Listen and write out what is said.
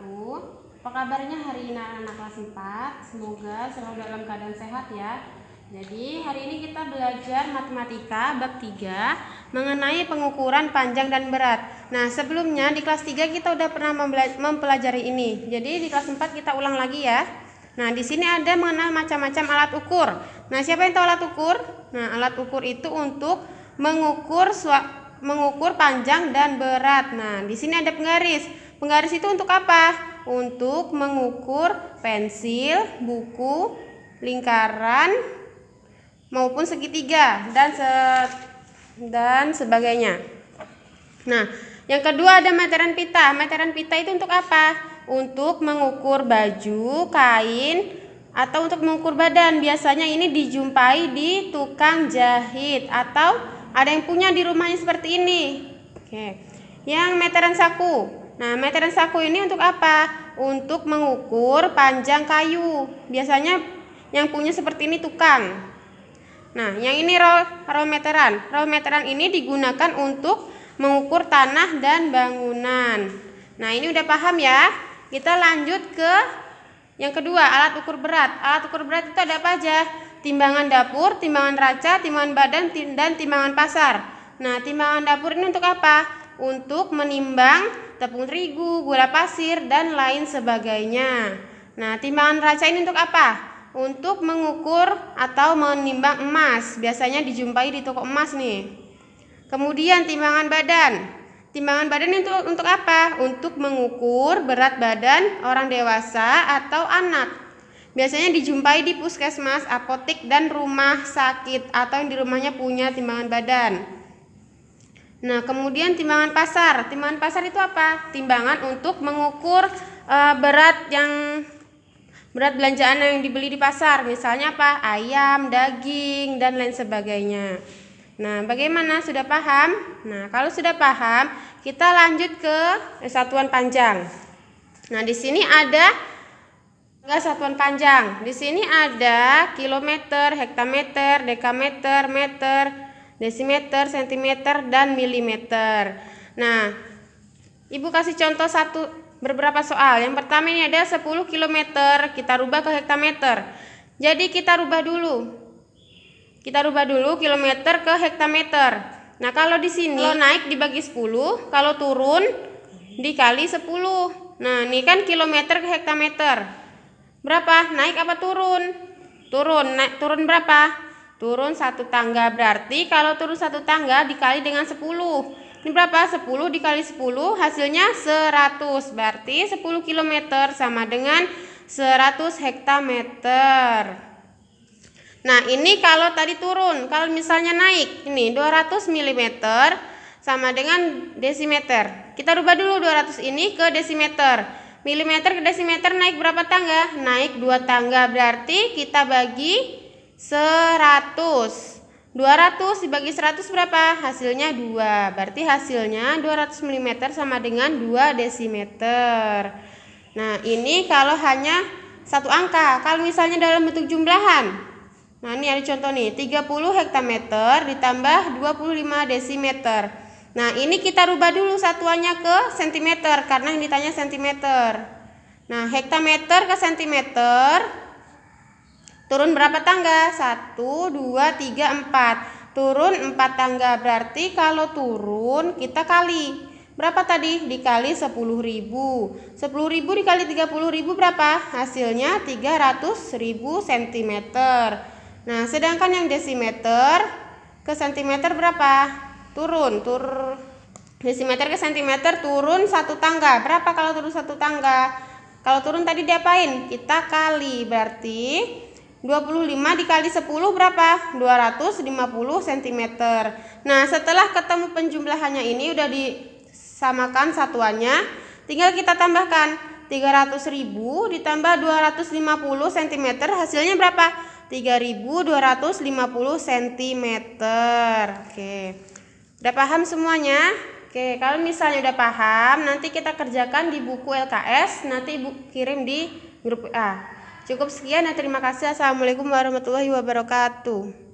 wabarakatuh. Apa kabarnya hari ini anak kelas 4? Semoga selalu dalam keadaan sehat ya. Jadi hari ini kita belajar matematika bab 3 mengenai pengukuran panjang dan berat. Nah, sebelumnya di kelas 3 kita udah pernah mempelajari ini. Jadi di kelas 4 kita ulang lagi ya. Nah, di sini ada mengenal macam-macam alat ukur. Nah, siapa yang tahu alat ukur? Nah, alat ukur itu untuk mengukur panjang dan berat. Nah, di sini ada penggaris. Penggaris itu untuk apa? Untuk mengukur pensil, buku, lingkaran maupun segitiga dan sebagainya. Nah, yang kedua ada meteran pita. Meteran pita itu untuk apa? Untuk mengukur baju, kain, atau untuk mengukur badan. Biasanya ini dijumpai di tukang jahit atau ada yang punya di rumahnya seperti ini. Oke. Yang meteran saku. Nah, meteran saku ini untuk apa? Untuk mengukur panjang kayu. Biasanya yang punya seperti ini tukang. Nah, yang ini roll meteran. Roll meteran ini digunakan untuk mengukur tanah dan bangunan. Nah, ini udah paham ya? Kita lanjut ke yang kedua, alat ukur berat. Alat ukur berat itu ada apa aja? Timbangan dapur, timbangan raca, timbangan badan, dan timbangan pasar. Nah, timbangan dapur ini untuk apa? Untuk menimbang tepung terigu, gula pasir, dan lain sebagainya. Nah, timbangan raca ini untuk apa? Untuk mengukur atau menimbang emas. Biasanya dijumpai di toko emas nih. Kemudian timbangan badan. Timbangan badan itu untuk apa? Untuk mengukur berat badan orang dewasa atau anak. Biasanya dijumpai di puskesmas, apotek, dan rumah sakit atau yang di rumahnya punya timbangan badan. Nah, kemudian timbangan pasar. Timbangan pasar itu apa? Timbangan untuk mengukur berat belanjaan yang dibeli di pasar. Misalnya apa? Ayam, daging, dan lain sebagainya. Nah, bagaimana? Sudah paham? Nah, kalau sudah paham, kita lanjut ke satuan panjang. Nah, di sini ada satuan panjang. Di sini ada kilometer, hektameter, dekameter, meter, desimeter, sentimeter, dan milimeter. Nah, Ibu kasih contoh beberapa soal. Yang pertama ini ada 10 km, kita rubah ke hektameter. Jadi kita rubah dulu kilometer ke hektameter. Nah, kalau di sini kalau naik dibagi 10, kalau turun dikali 10. Nah, ini kan kilometer ke hektameter. Berapa? Naik apa turun? Turun berapa? Turun 1 tangga. Berarti kalau turun 1 tangga dikali dengan 10. Ini berapa? 10 dikali 10 hasilnya 100. Berarti 10 km sama dengan 100 hektameter. Nah, ini kalau tadi turun. Kalau misalnya naik, ini 200 mm sama dengan desimeter. Kita rubah dulu 200 ini ke desimeter. Milimeter ke desimeter naik berapa tangga? Naik 2 tangga. Berarti kita bagi 100. 200 dibagi 100 berapa? Hasilnya 2. Berarti hasilnya 200 mm sama dengan 2 desimeter. Nah, ini kalau hanya satu angka. Kalau misalnya dalam bentuk jumlahan. Nah, ini ada contoh nih, 30 hektameter ditambah 25 desimeter. Nah, ini kita rubah dulu satuannya ke sentimeter karena yang ditanya sentimeter. Nah, hektameter ke sentimeter turun berapa tangga? 1, 2, 3, 4. Turun 4 tangga. Berarti kalau turun kita kali. Berapa tadi? Dikali 10.000. 10.000 dikali 30.000 berapa? Hasilnya 300.000 cm. Nah, sedangkan yang desimeter ke sentimeter berapa? Turun. Desimeter ke sentimeter turun 1 tangga. Berapa kalau turun 1 tangga? Kalau turun tadi diapain? Kita kali. Berarti 25 dikali 10 berapa? 250 cm. Nah, setelah ketemu penjumlahannya ini udah disamakan satuannya, tinggal kita tambahkan 300.000 ditambah 250 cm. Hasilnya berapa? 3.250 cm. Oke. Udah paham semuanya? Oke, kalau misalnya udah paham, nanti kita kerjakan di buku LKS, nanti Ibu kirim di grup A. Cukup sekian dan terima kasih. Assalamualaikum warahmatullahi wabarakatuh.